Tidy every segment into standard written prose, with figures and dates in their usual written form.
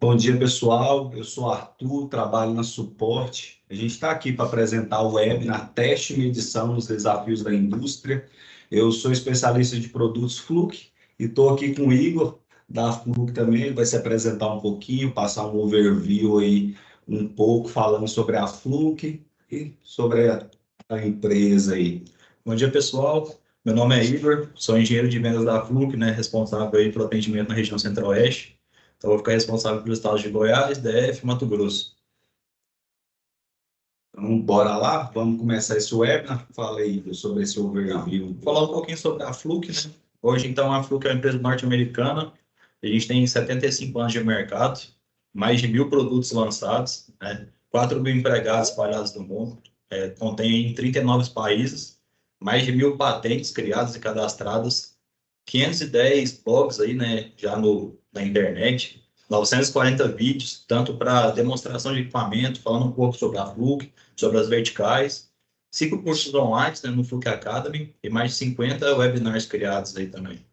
Bom dia, pessoal. Eu sou Arthur, trabalho na Suporte. A gente está aqui para apresentar o webinar Teste e Medição nos Desafios da Indústria. Eu sou especialista de produtos Fluke e estou aqui com o Igor, da Fluke também. Ele vai se apresentar um pouquinho, passar um overview aí, um pouco, falando sobre a Fluke e sobre a empresa aí. Bom dia, pessoal. Meu nome é Igor, sou engenheiro de vendas da Fluke, né, responsável aí pelo atendimento na região Centro-Oeste. Então, vou ficar responsável pelos estados de Goiás, DF e Mato Grosso. Então, bora lá? Vamos começar esse webinar? Fala aí, Igor, sobre esse overview. Vou falar um pouquinho sobre a Fluke, né? Hoje, então, a Fluke é uma empresa norte-americana. A gente tem 75 anos de mercado, mais de 1.000 produtos lançados, né? 4.000 empregados espalhados no mundo, contém em 39 países, mais de 1.000 patentes criadas e cadastradas, 510 blogs aí, né, já na internet, 940 vídeos, tanto para demonstração de equipamento, falando um pouco sobre a Fluke, sobre as verticais, 5 cursos online, né, no Fluke Academy, e mais de 50 webinars criados aí também.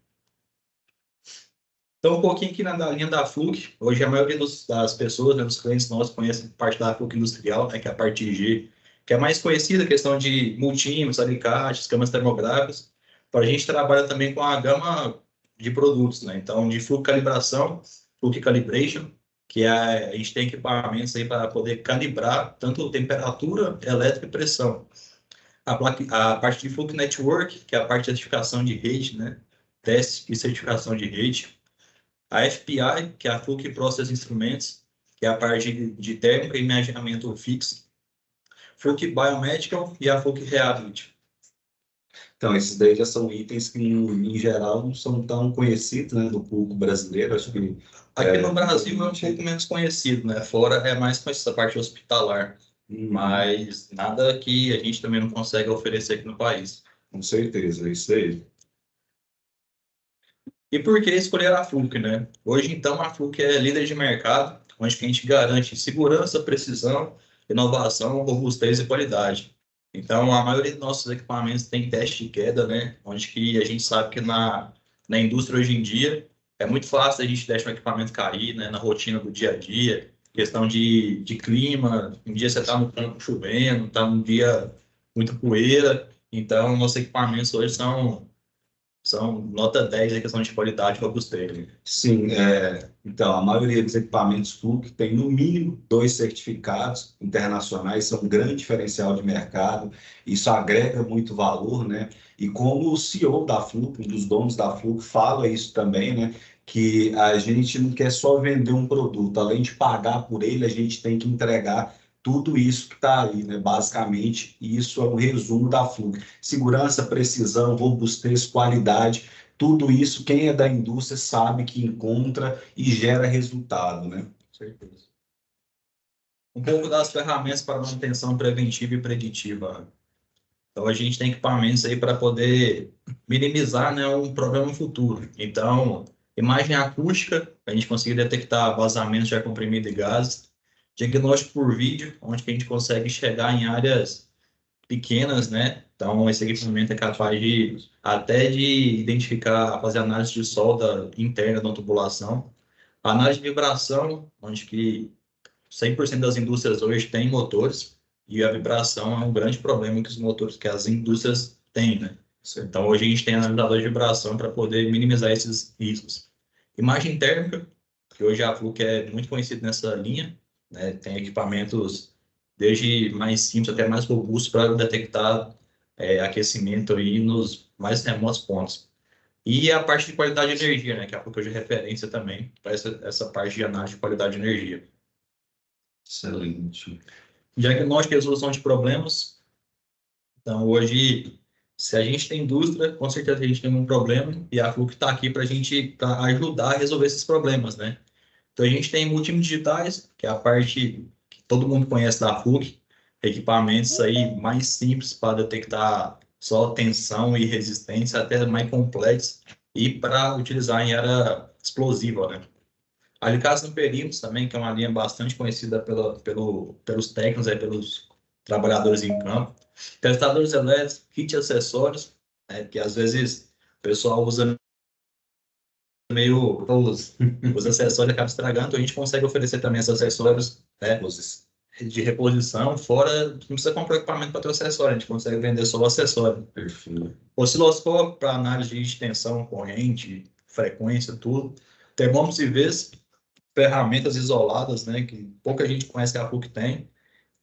Então, um pouquinho aqui na linha da Fluke. Hoje, a maioria das pessoas, né, dos clientes nossos, conhecem parte da Fluke Industrial, né, que é a parte de G, que é mais conhecida, a questão de multímetros, alicates, câmeras termográficas. Para a gente trabalha também com a gama de produtos, né? Então, de Fluke Calibração, Fluke Calibration, que a gente tem equipamentos aí para poder calibrar tanto temperatura, elétrica e pressão. A parte de Fluke Network, que é a parte de certificação de rede, né? Teste e certificação de rede. A FPI, que é a Fluke Process Instruments, que é a parte de térmica e imaginamento fixo. Fluke Biomedical e a Fluke Reability. Então, esses daí já são itens que, em geral, não são tão conhecidos, né, do público brasileiro. Acho que aqui no Brasil é um pouco menos conhecido, né? Fora é mais com essa parte hospitalar. Mas nada que a gente também não consegue oferecer aqui no país. Com certeza, é isso aí. E por que escolher a Fluke, né? Hoje, então, a Fluke é líder de mercado, onde a gente garante segurança, precisão, inovação, robustez e qualidade. Então, a maioria dos nossos equipamentos tem teste de queda, né? Onde que a gente sabe que na indústria hoje em dia é muito fácil a gente deixar um equipamento cair, né? Na rotina do dia a dia, questão de clima, um dia você está no campo chovendo, está num dia muito poeira. Então, nossos equipamentos hoje são nota 10 em questão de qualidade e robustez. Sim, então, a maioria dos equipamentos Fluke tem, no mínimo, 2 certificados internacionais, são um grande diferencial de mercado, isso agrega muito valor, né? E como o CEO da Fluke, um dos donos da Fluke, fala isso também, né? Que a gente não quer só vender um produto, além de pagar por ele, a gente tem que entregar tudo isso que está aí, né? Basicamente, isso é um resumo da Fluke. Segurança, precisão, robustez, qualidade, tudo isso, quem é da indústria sabe que encontra e gera resultado, né? Com certeza. Um pouco das ferramentas para manutenção preventiva e preditiva. Então, a gente tem equipamentos aí para poder minimizar, né, um problema futuro. Então, imagem acústica, a gente consegue detectar vazamentos de ar comprimido e gases. Diagnóstico por vídeo, onde que a gente consegue chegar em áreas pequenas, né? Então, esse equipamento é capaz até de identificar, fazer análise de solda interna da tubulação. Análise de vibração, onde que 100% das indústrias hoje têm motores, e a vibração é um grande problema que as indústrias têm, né? Então, hoje a gente tem analisador de vibração para poder minimizar esses riscos. Imagem térmica, que hoje a Fluke é muito conhecida nessa linha, né? Tem equipamentos desde mais simples até mais robustos para detectar aquecimento aí nos mais remotos pontos. E a parte de qualidade de energia, né? Que a Fluke hoje é referência também para essa parte de análise de qualidade de energia. Excelente. Diagnóstico e resolução de problemas. Então, hoje, se a gente tem indústria, com certeza a gente tem um problema e a Fluke está aqui para a gente ajudar a resolver esses problemas, né? Então, a gente tem multímetros digitais, que é a parte que todo mundo conhece da Fluke, equipamentos aí mais simples para detectar só tensão e resistência, até mais complexos, e para utilizar em área explosiva, né? Alicates no perímetro também, que é uma linha bastante conhecida pelos técnicos, pelos trabalhadores em campo. Testadores elétricos, kit acessórios, né, que às vezes o pessoal usa meio os acessórios acabam estragando, então a gente consegue oferecer também esses acessórios, né, de reposição, fora, não precisa comprar equipamento para ter o acessório, a gente consegue vender só o acessório. Perfeito. Osciloscópio para análise de tensão, corrente, frequência, tudo. Termômetros e vez, ferramentas isoladas, né, que pouca gente conhece que a PUC tem,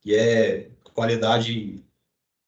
que é qualidade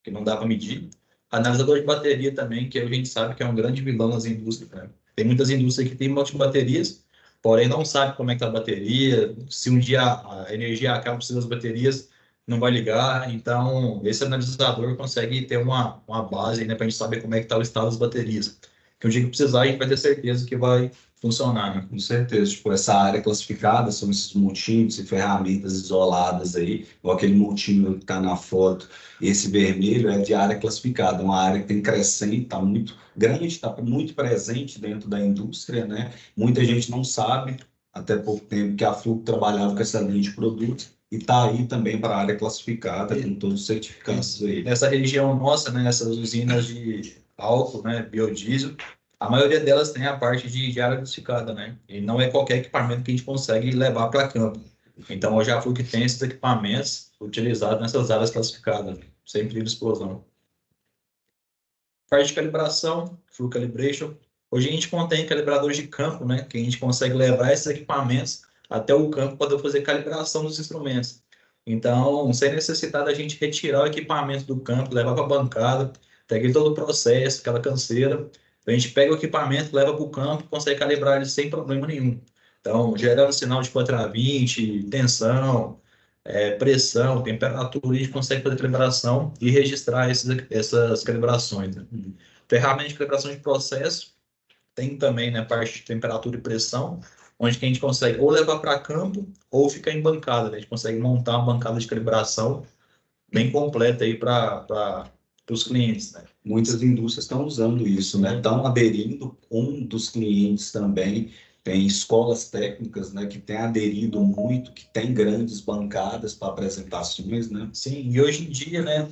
que não dá para medir. Analisador de bateria também, que a gente sabe que é um grande vilão nas indústrias, né? Tem muitas indústrias que têm um monte de baterias, porém não sabe como é que tá a bateria, se um dia a energia acaba precisando das baterias, não vai ligar. Então, esse analisador consegue ter uma base, né, para a gente saber como é que está o estado das baterias. Que um dia que precisar, a gente vai ter certeza que vai funcionar, né? Com certeza, tipo, essa área classificada são esses multímetros e ferramentas isoladas aí, igual aquele multímetro que está na foto. Esse vermelho é de área classificada, uma área que tem crescente, está muito grande, está muito presente dentro da indústria, né? Muita gente não sabe, até pouco tempo, que a Fluke trabalhava com essa linha de produtos e está aí também para a área classificada, com todos os certificados aí. Nessa região nossa, né, essas usinas de álcool, né, biodiesel, a maioria delas tem a parte de área classificada, né? E não é qualquer equipamento que a gente consegue levar para campo. Então, eu já fui que tem esses equipamentos utilizados nessas áreas classificadas, sem perigo de explosão. Parte de calibração, full calibration. Hoje a gente contém calibradores de campo, né? Que a gente consegue levar esses equipamentos até o campo para poder fazer calibração dos instrumentos. Então, sem necessidade da gente retirar o equipamento do campo, levar para a bancada, pegar todo o processo, aquela canseira. A gente pega o equipamento, leva para o campo, consegue calibrar ele sem problema nenhum. Então, gerando sinal de 4 a 20, tensão, pressão, temperatura, a gente consegue fazer calibração e registrar essas calibrações, né? Ferramenta de calibração de processo, tem também, né, parte de temperatura e pressão, onde que a gente consegue ou levar para campo ou ficar em bancada, né? A gente consegue montar uma bancada de calibração bem completa aí para os clientes, né? Muitas indústrias estão usando isso, né? Estão aderindo, um dos clientes também tem escolas técnicas, né, que têm aderido muito, que tem grandes bancadas para apresentações, né? Sim, e hoje em dia, né,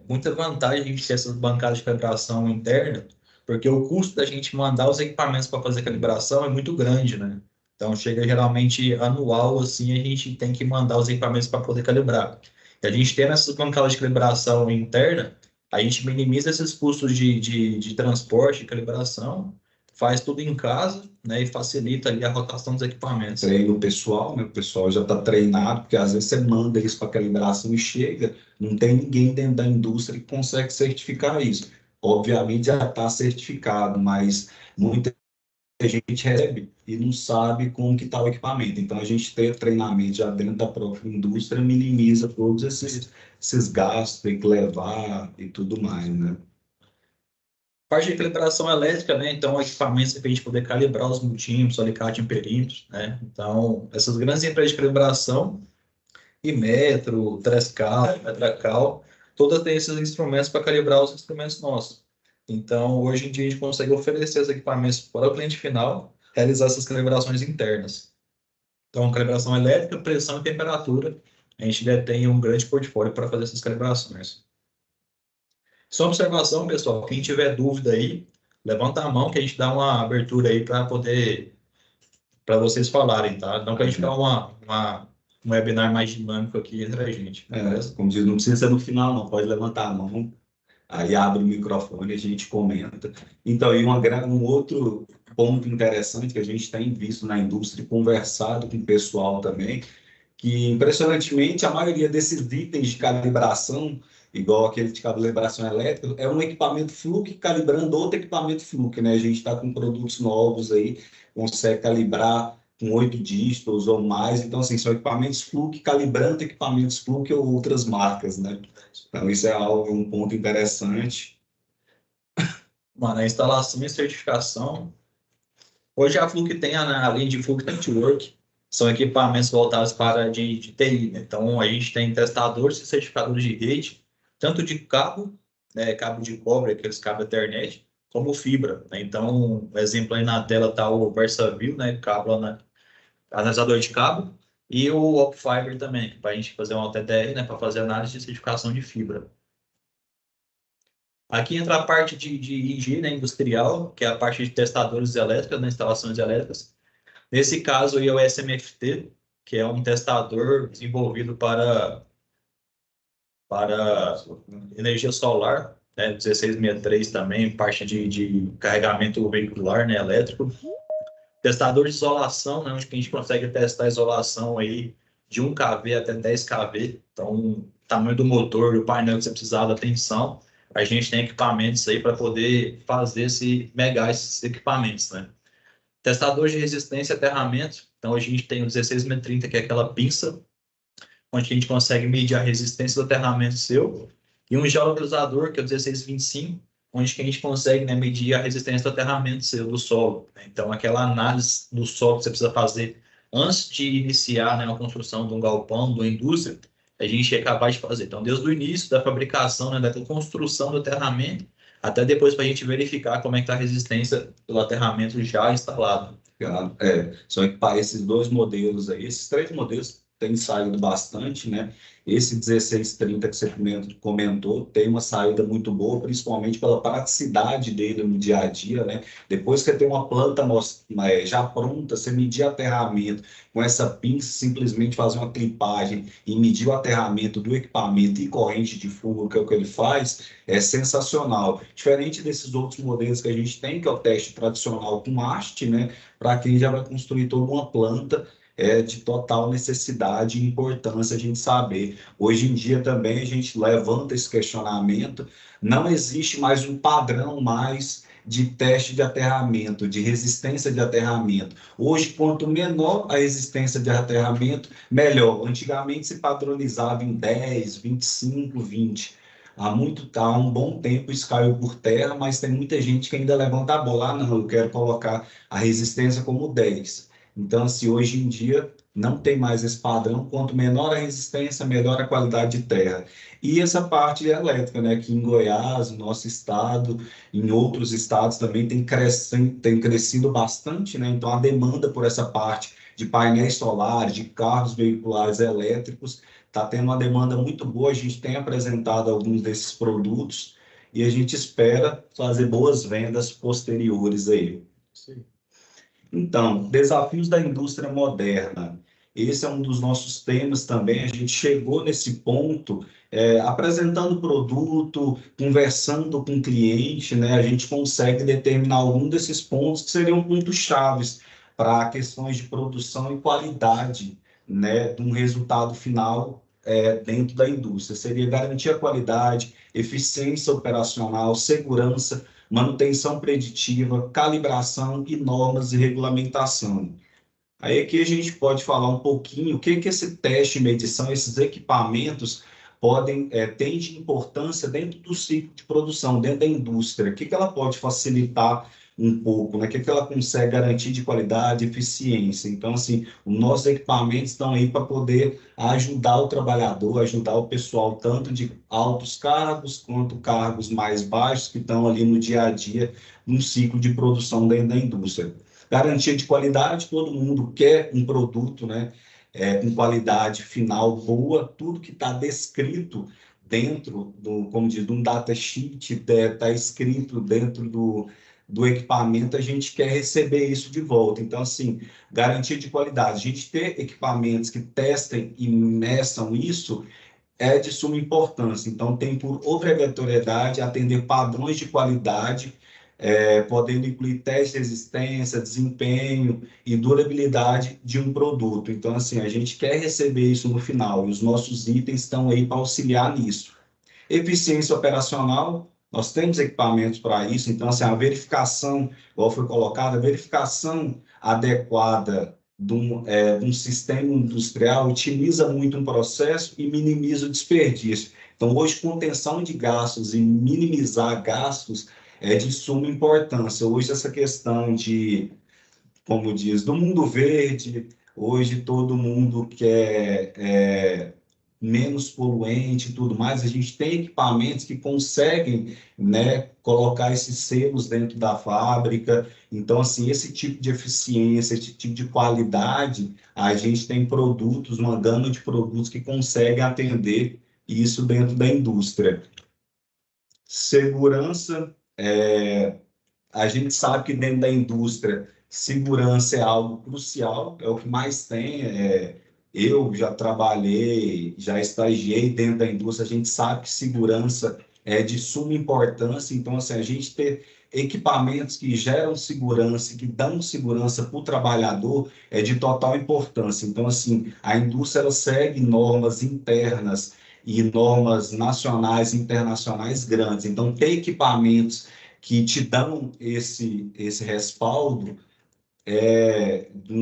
muita vantagem a gente ter essas bancadas de calibração interna, porque o custo da gente mandar os equipamentos para fazer calibração é muito grande, né? Então, chega geralmente anual, assim, a gente tem que mandar os equipamentos para poder calibrar. E a gente tendo essas bancadas de calibração interna, a gente minimiza esses custos de transporte, de calibração, faz tudo em casa, né, e facilita ali a rotação dos equipamentos. Treina o pessoal, né? O pessoal já está treinado, porque às vezes você manda isso para calibração e chega, não tem ninguém dentro da indústria que consegue certificar isso. Obviamente já está certificado, mas muita gente recebe e não sabe como que está o equipamento. Então, a gente ter treinamento já dentro da própria indústria minimiza todos esses gastos, tem que levar e tudo mais, né? Parte de calibração elétrica, né? Então, equipamentos para a gente poder calibrar os multímetros, alicate em perímetros, né? Então, essas grandes empresas de calibração, Imetro, Trescal, Metracal, todas têm esses instrumentos para calibrar os instrumentos nossos. Então, hoje em dia, a gente consegue oferecer os equipamentos para o cliente final, realizar essas calibrações internas. Então, calibração elétrica, pressão e temperatura, a gente detém um grande portfólio para fazer essas calibrações. Só observação, pessoal, quem tiver dúvida aí, levanta a mão que a gente dá uma abertura aí para poder, para vocês falarem, tá? Então, para a gente ficar um webinar mais dinâmico aqui entre a gente. Como diz, não precisa ser no final, não, pode levantar a mão, aí abre o microfone e a gente comenta. Então, e um outro ponto interessante que a gente tem visto na indústria, conversado com o pessoal também, que impressionantemente a maioria desses itens de calibração, igual aquele de calibração elétrica, é um equipamento Fluke calibrando outro equipamento Fluke, né? A gente está com produtos novos aí, consegue calibrar com 8 dígitos ou mais, então assim, são equipamentos Fluke calibrando equipamentos Fluke ou outras marcas, né? Então isso é algo, um ponto interessante. Mano, a instalação e certificação. Hoje a Fluke tem a linha de Fluke Network, são equipamentos voltados para a de TI, né? Então, a gente tem testadores e certificadores de rede, tanto de cabo, né, cabo de cobre, aqueles cabos Ethernet, como fibra, né? Então, um exemplo aí na tela está o VersaView, né, cabo, né, analisador de cabo, e o OpFiber também, para a gente fazer um OTDR, né, para fazer análise de certificação de fibra. Aqui entra a parte de engenharia industrial, que é a parte de testadores elétricos, né, instalações elétricas. Nesse caso, aí é o SMFT, que é um testador desenvolvido para energia solar, né, 1663 também, parte de carregamento veicular, né, elétrico. Testador de isolação, né, onde a gente consegue testar a isolação aí de 1 kV até 10 kV. Então, o tamanho do motor, do painel que você precisar da tensão, a gente tem equipamentos aí para poder fazer megar esses equipamentos, né? Testador de resistência a aterramento. Então, a gente tem o 1630, que é aquela pinça, onde a gente consegue medir a resistência do aterramento seu, e um geolocalizador, que é o 1625, onde que a gente consegue, né, medir a resistência do aterramento seu, do solo. Então, aquela análise do solo que você precisa fazer antes de iniciar, né, a construção de um galpão, de uma indústria, a gente é capaz de fazer. Então, desde o início da fabricação, né, da construção do aterramento, até depois para a gente verificar como é que está a resistência do aterramento já instalado. São esses dois modelos aí, esses três modelos têm saído bastante, né? Esse 1630 que você comentou tem uma saída muito boa, principalmente pela praticidade dele no dia a dia, né? Depois que você tem uma planta já pronta, você medir aterramento com essa pinça, simplesmente fazer uma clipagem e medir o aterramento do equipamento e corrente de fogo, que é o que ele faz, é sensacional. Diferente desses outros modelos que a gente tem, que é o teste tradicional com haste, né? Para quem já vai construir toda uma planta, é de total necessidade e importância a gente saber. Hoje em dia também a gente levanta esse questionamento, não existe mais um padrão mais de teste de aterramento, de resistência de aterramento. Hoje, quanto menor a resistência de aterramento, melhor. Antigamente se padronizava em 10, 25, 20. Há um bom tempo isso caiu por terra, mas tem muita gente que ainda levanta a bola. Ah, não, eu quero colocar a resistência como 10. Então, assim, hoje em dia não tem mais esse padrão. Quanto menor a resistência, melhor a qualidade de terra. E essa parte elétrica, né, que em Goiás, no nosso estado, em outros estados também tem crescido bastante, né? Então, a demanda por essa parte de painéis solares, de carros veiculares elétricos, está tendo uma demanda muito boa. A gente tem apresentado alguns desses produtos e a gente espera fazer boas vendas posteriores aí. Sim. Então, desafios da indústria moderna. Esse é um dos nossos temas também. A gente chegou nesse ponto, apresentando produto, conversando com o cliente, né? A gente consegue determinar algum desses pontos que seriam pontos chaves para questões de produção e qualidade, né, de um resultado final dentro da indústria. Seria garantir a qualidade, eficiência operacional, segurança, manutenção preditiva, calibração e normas e regulamentação. Aí aqui a gente pode falar um pouquinho o que esse teste e medição, esses equipamentos podem ter de importância dentro do ciclo de produção, dentro da indústria. O que ela pode facilitar um pouco, né? O que ela consegue garantir de qualidade e eficiência. Então, assim, os nossos equipamentos estão aí para poder ajudar o trabalhador, ajudar o pessoal, tanto de altos cargos quanto cargos mais baixos, que estão ali no dia a dia, no ciclo de produção dentro da indústria. Garantia de qualidade, todo mundo quer um produto, né, com qualidade final boa, tudo que está descrito dentro como diz, de um datasheet, está escrito dentro do equipamento, a gente quer receber isso de volta. Então, assim, garantia de qualidade. A gente ter equipamentos que testem e meçam isso é de suma importância. Então, tem por obrigatoriedade atender padrões de qualidade, podendo incluir teste de resistência, desempenho e durabilidade de um produto. Então, assim, a gente quer receber isso no final e os nossos itens estão aí para auxiliar nisso. Eficiência operacional, nós temos equipamentos para isso, então, assim, a verificação, igual foi colocado, a verificação adequada de um sistema industrial otimiza muito um processo e minimiza o desperdício. Então, hoje, contenção de gastos e minimizar gastos é de suma importância. Hoje, essa questão de, como diz, do mundo verde, hoje todo mundo quer menos poluente e tudo mais, a gente tem equipamentos que conseguem, né, colocar esses selos dentro da fábrica. Então, assim, esse tipo de eficiência, esse tipo de qualidade, a gente tem produtos, uma gama de produtos que conseguem atender isso dentro da indústria. Segurança, a gente sabe que dentro da indústria, segurança é algo crucial, é o que mais tem. Eu já trabalhei, já estagiei dentro da indústria, a gente sabe que segurança é de suma importância, então, assim, a gente ter equipamentos que geram segurança, que dão segurança para o trabalhador, é de total importância. Então, assim, a indústria ela segue normas internas e normas nacionais e internacionais grandes. Então, ter equipamentos que te dão esse respaldo de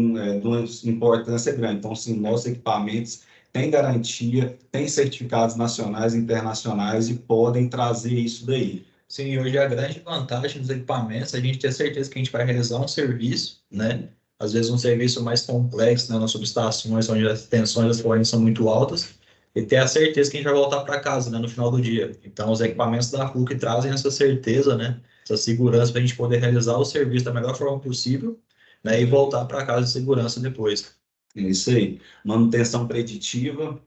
uma importância grande. Então, sim, nossos equipamentos têm garantia, têm certificados nacionais e internacionais e podem trazer isso daí. Sim, hoje a grande vantagem dos equipamentos é a gente ter certeza que a gente vai realizar um serviço, né? Às vezes um serviço mais complexo, né, nas subestações, onde as tensões das correntes são muito altas, e ter a certeza que a gente vai voltar para casa, né, no final do dia. Então, os equipamentos da FLUC trazem essa certeza, né, essa segurança para a gente poder realizar o serviço da melhor forma possível, né, e voltar para casa em segurança depois. É isso aí. Manutenção preditiva,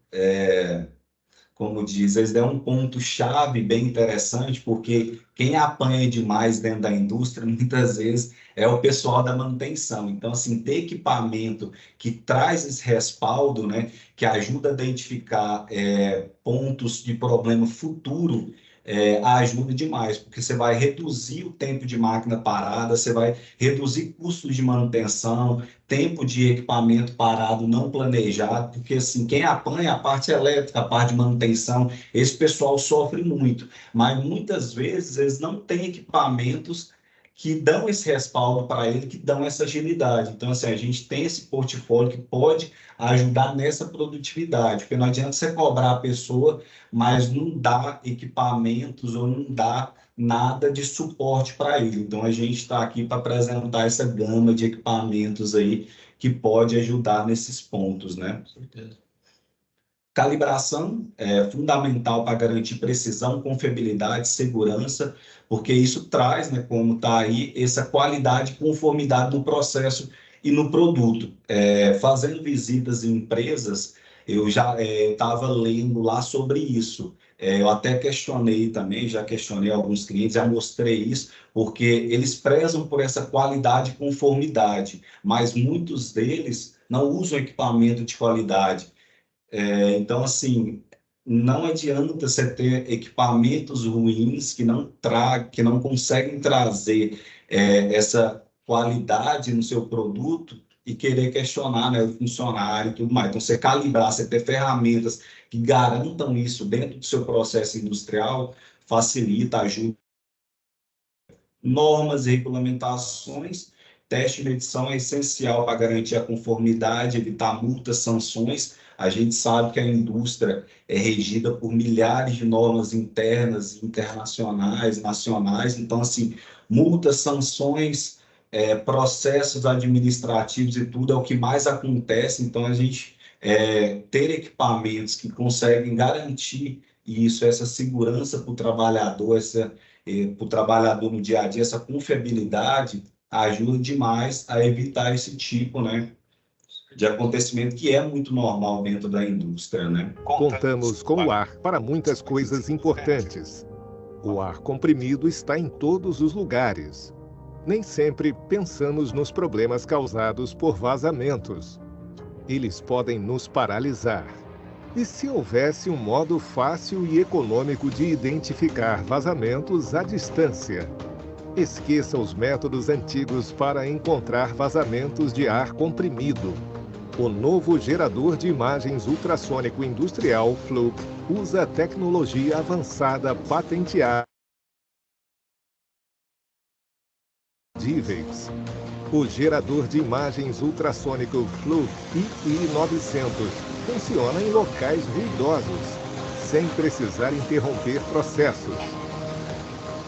como diz, eles dão um ponto-chave bem interessante, porque quem apanha demais dentro da indústria, muitas vezes, é o pessoal da manutenção. Então, assim, ter equipamento que traz esse respaldo, né, que ajuda a identificar pontos de problema futuro, ajuda demais, porque você vai reduzir o tempo de máquina parada, você vai reduzir custos de manutenção, tempo de equipamento parado não planejado, porque assim, quem apanha a parte elétrica, a parte de manutenção, esse pessoal sofre muito, mas muitas vezes eles não têm equipamentos que dão esse respaldo para ele, que dão essa agilidade. Então, assim, a gente tem esse portfólio que pode ajudar nessa produtividade, porque não adianta você cobrar a pessoa, mas não dá equipamentos ou não dá nada de suporte para ele. Então, a gente está aqui para apresentar essa gama de equipamentos aí que pode ajudar nesses pontos, né? Com certeza. Calibração é fundamental para garantir precisão, confiabilidade, segurança, porque isso traz, né, como está aí, essa qualidade e conformidade no processo e no produto. Fazendo visitas em empresas, eu já estava lendo lá sobre isso. Eu até questionei também, já questionei alguns clientes, já mostrei isso, porque eles prezam por essa qualidade e conformidade, mas muitos deles não usam equipamento de qualidade. Então, assim, não adianta você ter equipamentos ruins que não conseguem trazer essa qualidade no seu produto e querer questionar, né, o funcionário e tudo mais. Então, você calibrar, você ter ferramentas que garantam isso dentro do seu processo industrial, facilita, ajuda. Normas e regulamentações. Teste e medição é essencial para garantir a conformidade, evitar multas, sanções. A gente sabe que a indústria é regida por milhares de normas internas, internacionais, nacionais. Então, assim, multas, sanções, processos administrativos e tudo é o que mais acontece. Então, a gente ter equipamentos que conseguem garantir isso, essa segurança para o trabalhador, para o trabalhador no dia a dia, essa confiabilidade ajuda demais a evitar esse tipo, né, de acontecimento que é muito normal dentro da indústria, né? Contamos com o ar para muitas coisas importantes. O ar comprimido está em todos os lugares. Nem sempre pensamos nos problemas causados por vazamentos. Eles podem nos paralisar. E se houvesse um modo fácil e econômico de identificar vazamentos à distância? Esqueça os métodos antigos para encontrar vazamentos de ar comprimido. O novo gerador de imagens ultrassônico industrial Fluke usa tecnologia avançada patenteada. O gerador de imagens ultrassônico Fluke II-900 funciona em locais ruidosos, sem precisar interromper processos.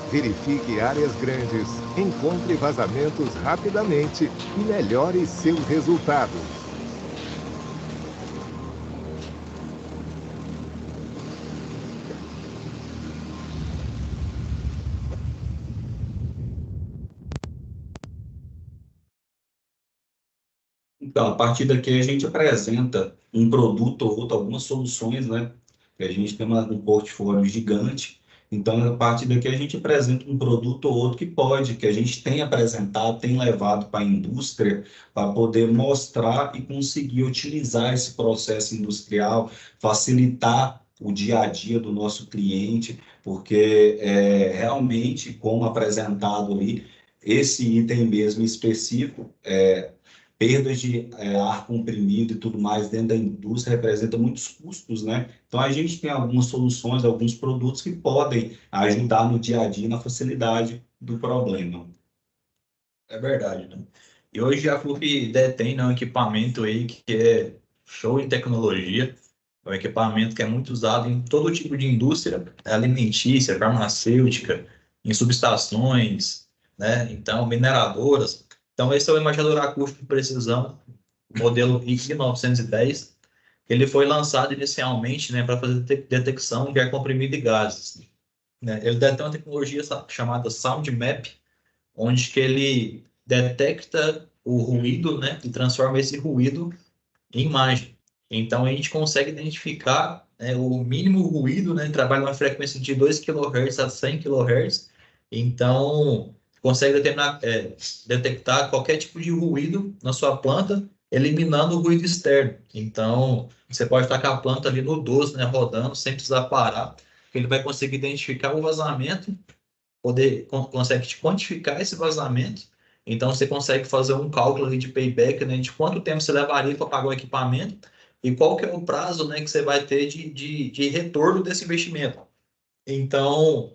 Verifique áreas grandes, encontre vazamentos rapidamente e melhore seus resultados. Então, a partir daqui a gente apresenta um produto ou outro, algumas soluções, né? Que a gente tem um portfólio gigante Então, a partir daqui, a gente apresenta um produto ou outro que a gente tem apresentado, tem levado para a indústria, para poder mostrar e conseguir utilizar esse processo industrial, facilitar o dia a dia do nosso cliente, porque realmente, como apresentado ali, esse item mesmo específico, perdas de ar comprimido e tudo mais dentro da indústria representa muitos custos, né? Então, a gente tem algumas soluções, alguns produtos que podem ajudar no dia a dia, na facilidade do problema. É verdade, né? E hoje a FLUP detém, né, um equipamento aí que é show em tecnologia, é um equipamento que é muito usado em todo tipo de indústria, alimentícia, farmacêutica, em subestações, né? Então, mineradoras. Então, esse é o imaginador acústico de precisão, o modelo IG 910. Ele foi lançado inicialmente, né, para fazer detecção de ar comprimido e gases, né? Ele detém uma tecnologia chamada SoundMap, onde que ele detecta o ruído, né, e transforma esse ruído em imagem. Então, a gente consegue identificar, né, o mínimo ruído, né, trabalha uma frequência de 2 kHz a 100 kHz, então consegue detectar qualquer tipo de ruído na sua planta, eliminando o ruído externo. Então, você pode tacar a planta ali no 12, né, rodando, sem precisar parar, ele vai conseguir identificar o vazamento, consegue te quantificar esse vazamento, então você consegue fazer um cálculo ali de payback, né, de quanto tempo você levaria para pagar o equipamento e qual que é o prazo, né, que você vai ter de retorno desse investimento. Então,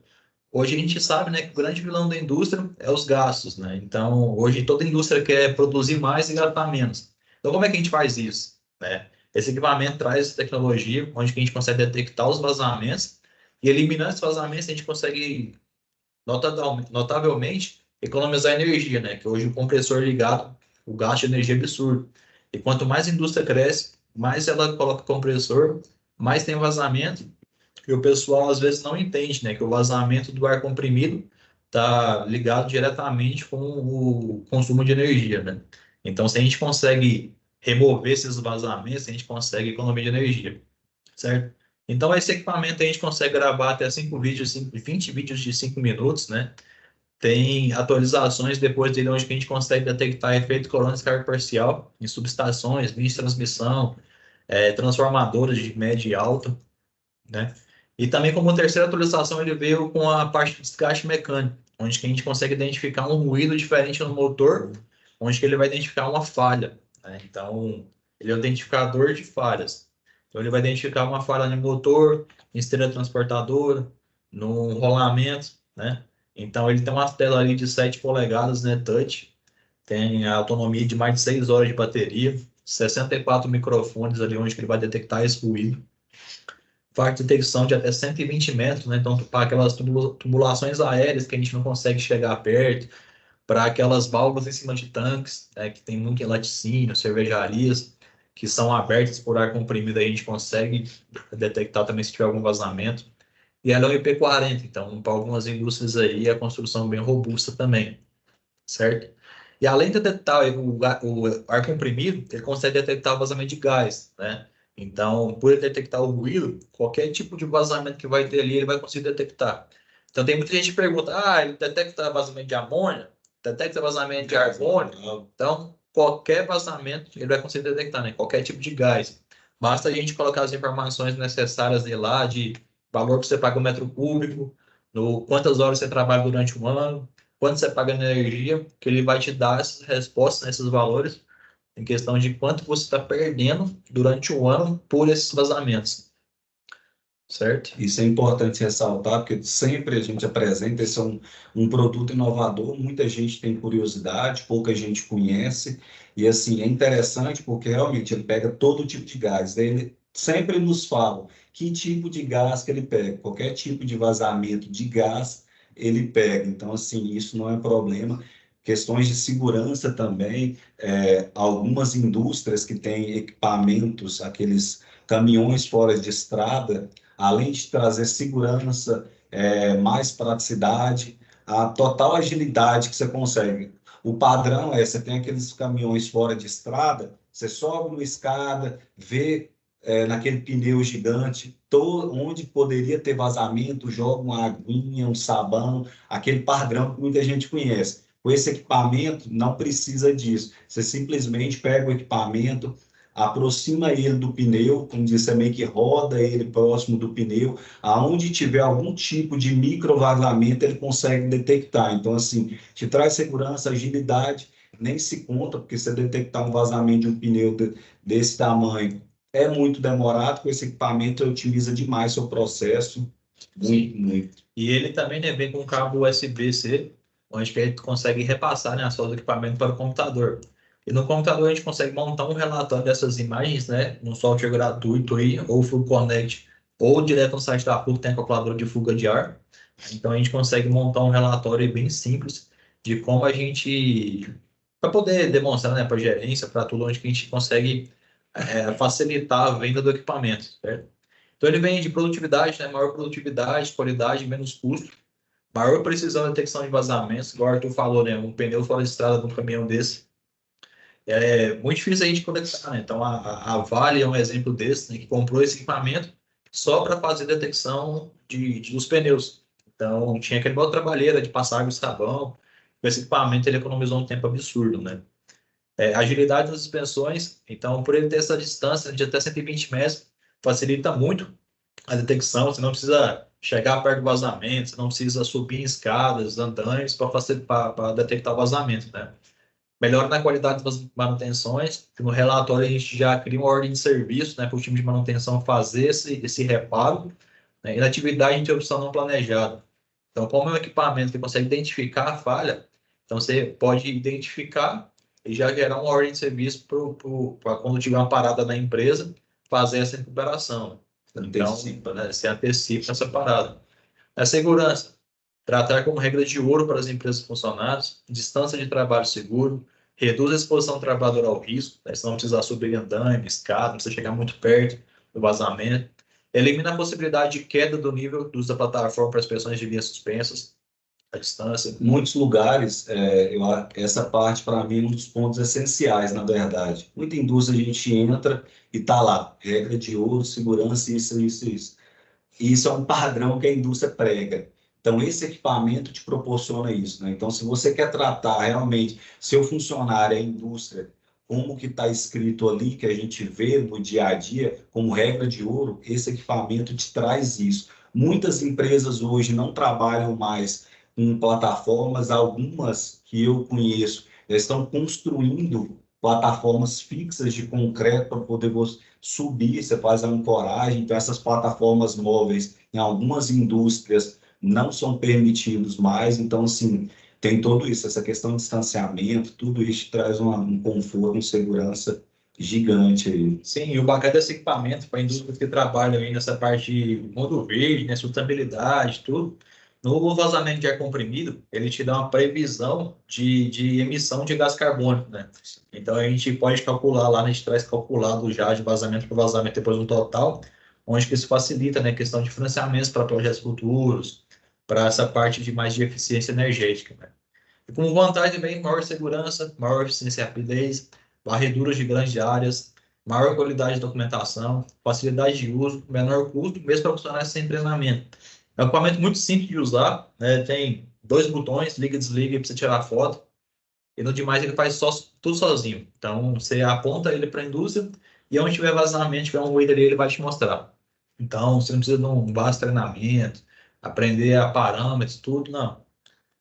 hoje a gente sabe, né, que o grande vilão da indústria é os gastos, né? Então, hoje toda indústria quer produzir mais e gastar menos. Então, como é que a gente faz isso, né? Esse equipamento traz tecnologia onde que a gente consegue detectar os vazamentos e eliminando esses vazamentos a gente consegue notavelmente economizar energia, né? Que hoje o compressor ligado, o gasto de energia é absurdo. E quanto mais a indústria cresce, mais ela coloca compressor, mais tem vazamento, e o pessoal às vezes não entende, né? Que o vazamento do ar comprimido está ligado diretamente com o consumo de energia, né? Então, se a gente consegue remover esses vazamentos, a gente consegue economia de energia, certo? Então, esse equipamento a gente consegue gravar até 5 vídeos, 20 vídeos de 5 minutos, né? Tem atualizações depois dele, onde a gente consegue detectar efeito corona de descarga parcial em subestações, linhas de transmissão, transformadoras de média e alta, né? E também como terceira atualização, ele veio com a parte de desgaste mecânico, onde que a gente consegue identificar um ruído diferente no motor, onde que ele vai identificar uma falha, né? Então, ele é um identificador de falhas. Então, ele vai identificar uma falha no motor, em esteira transportadora, no rolamento, né? Então, ele tem uma tela ali de 7 polegadas, né, touch, tem a autonomia de mais de 6 horas de bateria, 64 microfones ali onde ele vai detectar esse ruído, faz detecção de até 120 metros, né? Então, para aquelas tubulações aéreas que a gente não consegue chegar perto, para aquelas válvulas em cima de tanques, né, que tem muito em laticínio, cervejarias, que são abertas por ar comprimido, aí a gente consegue detectar também se tiver algum vazamento. E ela é um IP40, então, para algumas indústrias aí, a construção é bem robusta também, certo? E além de detectar o ar comprimido, ele consegue detectar o vazamento de gás, né? Então, por ele detectar o ruído, qualquer tipo de vazamento que vai ter ali, ele vai conseguir detectar. Então, tem muita gente que pergunta, ele detecta vazamento de amônia? Detecta vazamento de argônio? Então, qualquer vazamento ele vai conseguir detectar, né? Qualquer tipo de gás. Basta a gente colocar as informações necessárias de lá, de valor que você paga o metro cúbico, no quantas horas você trabalha durante um ano, quanto você paga na energia, que ele vai te dar essas respostas, esses valores, em questão de quanto você está perdendo durante o ano por esses vazamentos, certo? Isso é importante ressaltar, porque sempre a gente apresenta, esse é um produto inovador, muita gente tem curiosidade, pouca gente conhece, e assim, é interessante porque realmente ele pega todo tipo de gás, daí ele sempre nos fala que tipo de gás que ele pega, qualquer tipo de vazamento de gás ele pega, então assim, isso não é problema. Questões de segurança também, algumas indústrias que têm equipamentos, aqueles caminhões fora de estrada, além de trazer segurança, mais praticidade, a total agilidade que você consegue. O padrão você tem aqueles caminhões fora de estrada, você sobe uma escada, vê naquele pneu gigante, onde poderia ter vazamento, joga uma aguinha, um sabão, aquele padrão que muita gente conhece. Com esse equipamento, não precisa disso. Você simplesmente pega o equipamento, aproxima ele do pneu, como diz, você meio que roda ele próximo do pneu, aonde tiver algum tipo de micro vazamento, ele consegue detectar. Então, assim, te traz segurança, agilidade, nem se conta, porque você detectar um vazamento de um pneu desse tamanho é muito demorado. Com esse equipamento, otimiza demais seu processo, muito, muito. E ele também, né, vem com cabo USB-C, onde que a gente consegue repassar, né, a sua equipamento para o computador. E no computador a gente consegue montar um relatório dessas imagens, né, num software gratuito aí, ou Full Connect, ou direto no site da PUC, tem a calculadora de fuga de ar. Então a gente consegue montar um relatório bem simples de como a gente, para poder demonstrar, né, para a gerência, para tudo, onde que a gente consegue facilitar a venda do equipamento, certo? Então ele vem de produtividade, né, maior produtividade, qualidade, menos custo, maior precisão de detecção de vazamentos, igual o Arthur falou, né, um pneu fora de estrada de um caminhão desse é muito difícil a gente conectar, né? Então a Vale é um exemplo desse, né, que comprou esse equipamento só para fazer detecção dos pneus. Então tinha aquele modo trabalheira de passar água e sabão. Com esse equipamento ele economizou um tempo absurdo, né? Agilidade das suspensões, então por ele ter essa distância de até 120 metros, facilita muito a detecção. Você não precisa chegar perto do vazamento, você não precisa subir em escadas, andaimes para detectar o vazamento, né? Melhora na qualidade das manutenções. No relatório a gente já cria uma ordem de serviço, né, para o time de manutenção fazer esse reparo, né, e na atividade de interrupção não planejada. Então, como é um equipamento que consegue identificar a falha, então você pode identificar e já gerar uma ordem de serviço para quando tiver uma parada na empresa, fazer essa recuperação. Então, né, se antecipa essa parada. A segurança. Tratar como regra de ouro para as empresas e funcionários, distância de trabalho seguro, reduz a exposição do trabalhador ao risco, né? Você não precisa subir andaime, escada, não precisa chegar muito perto do vazamento. Elimina a possibilidade de queda do nível do uso da plataforma para as pressões de linhas suspensas, a distância. Em muitos lugares, essa parte, para mim, é um dos pontos essenciais, na verdade. Muita indústria a gente entra e está lá, regra de ouro, segurança, isso, isso, isso. E isso é um padrão que a indústria prega. Então, esse equipamento te proporciona isso, né? Então, se você quer tratar realmente seu funcionário, a indústria, como que está escrito ali, que a gente vê no dia a dia, como regra de ouro, esse equipamento te traz isso. Muitas empresas hoje não trabalham mais com plataformas, algumas que eu conheço, já estão construindo plataformas fixas de concreto para poder subir, você faz a ancoragem. Então essas plataformas móveis em algumas indústrias não são permitidos mais. Então, assim, tem tudo isso, essa questão de distanciamento, tudo isso traz um conforto, uma segurança gigante aí. Sim, e o bacana desse equipamento para indústrias que trabalham aí nessa parte de mundo verde, né, sustentabilidade, tudo. No vazamento de ar comprimido, ele te dá uma previsão de emissão de gás carbônico, né? Então a gente pode calcular lá, a gente traz calculado já de vazamento para vazamento depois no total, onde que isso facilita, né, a questão de financiamentos para projetos futuros, para essa parte de mais de eficiência energética, né? E como vantagem vem maior segurança, maior eficiência e rapidez, varreduras de grandes áreas, maior qualidade de documentação, facilidade de uso, menor custo, mesmo para funcionários sem treinamento. É um equipamento muito simples de usar, né? Tem dois botões, liga e desliga para você tirar foto, e no demais ele faz tudo sozinho. Então você aponta ele para a indústria e onde tiver vazamento, tiver um ruído ali, ele vai te mostrar. Então você não precisa de um vasto treinamento, aprender a parâmetros, tudo, não.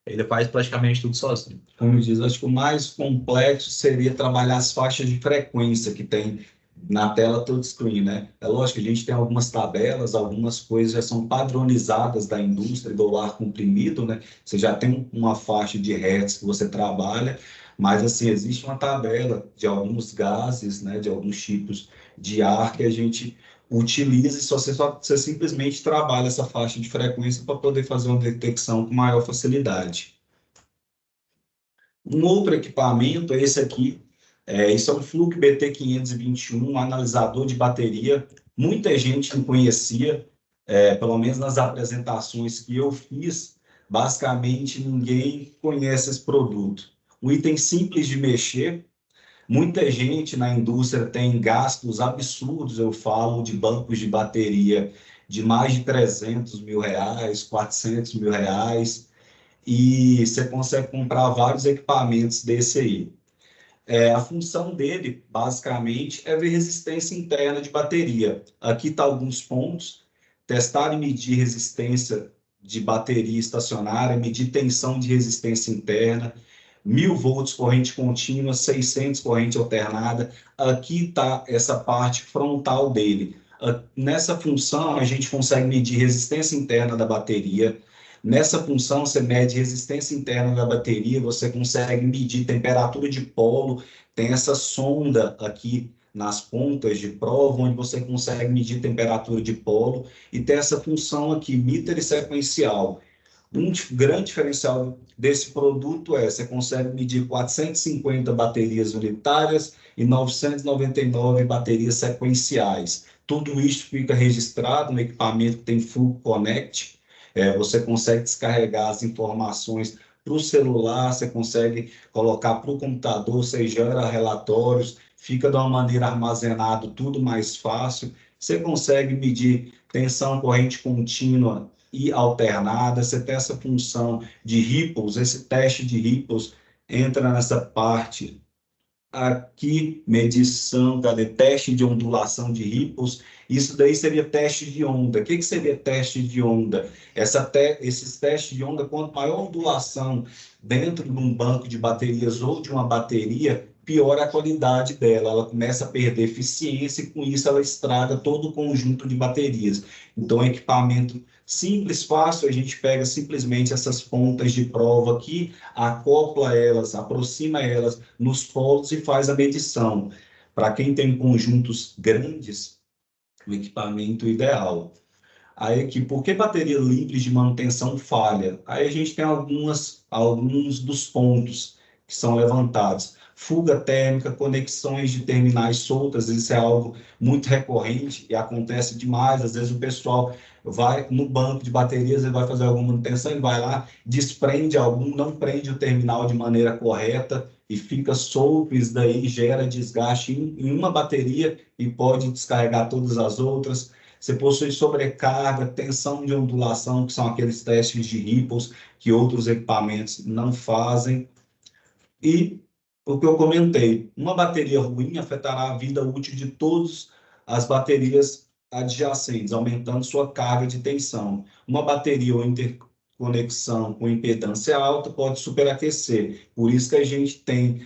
Ele faz praticamente tudo sozinho. Como diz, acho que o mais complexo seria trabalhar as faixas de frequência que tem na tela touchscreen, né? É lógico que a gente tem algumas tabelas, algumas coisas já são padronizadas da indústria do ar comprimido, né? Você já tem uma faixa de hertz que você trabalha, mas assim, existe uma tabela de alguns gases, né? De alguns tipos de ar que a gente utiliza e você simplesmente trabalha essa faixa de frequência para poder fazer uma detecção com maior facilidade. Um outro equipamento é esse aqui. Isso é um Fluke BT521, um analisador de bateria. Muita gente não conhecia, pelo menos nas apresentações que eu fiz, basicamente ninguém conhece esse produto. Um item simples de mexer, Muita gente na indústria tem gastos absurdos, eu falo de bancos de bateria de mais de 300 mil reais, 400 mil reais, e você consegue comprar vários equipamentos desse aí. A função dele, basicamente, é ver resistência interna de bateria. Aqui está alguns pontos: testar e medir resistência de bateria estacionária, medir tensão de resistência interna, 1000 volts corrente contínua, 600 corrente alternada. Aqui está essa parte frontal dele. Nessa função, a gente consegue medir resistência interna da bateria. Nessa função, você mede resistência interna da bateria, você consegue medir temperatura de polo, tem essa sonda aqui nas pontas de prova, onde você consegue medir temperatura de polo, e tem essa função aqui, meter sequencial. Um grande diferencial desse produto você consegue medir 450 baterias unitárias e 999 baterias sequenciais. Tudo isso fica registrado no equipamento que tem Full Connect. Você consegue descarregar as informações para o celular, você consegue colocar para o computador, você gera relatórios, fica de uma maneira armazenado, tudo mais fácil. Você consegue medir tensão corrente contínua e alternada, você tem essa função de ripples, esse teste de ripples entra nessa parte aqui, medição, cadê? Teste de ondulação de ripples. Isso daí seria teste de onda. O que seria teste de onda? Esses testes de onda, quanto maior ondulação dentro de um banco de baterias ou de uma bateria, pior a qualidade dela. Ela começa a perder eficiência e, com isso, ela estraga todo o conjunto de baterias. Então, equipamento simples, fácil, a gente pega simplesmente essas pontas de prova aqui, acopla elas, aproxima elas nos polos e faz a medição. Para quem tem conjuntos grandes, o equipamento ideal. Aí aqui, por que bateria livre de manutenção falha? Aí a gente tem alguns dos pontos que são levantados. Fuga térmica, conexões de terminais soltas, isso é algo muito recorrente e acontece demais. Às vezes o pessoal vai no banco de baterias, ele vai fazer alguma manutenção, ele vai lá, desprende algum, não prende o terminal de maneira correta e fica solto, isso daí gera desgaste em uma bateria e pode descarregar todas as outras. Você possui sobrecarga, tensão de ondulação, que são aqueles testes de ripples que outros equipamentos não fazem. E o que eu comentei, uma bateria ruim afetará a vida útil de todas as baterias adjacentes, aumentando sua carga de tensão. Uma bateria ou interconexão com impedância alta pode superaquecer. Por isso que a gente tem,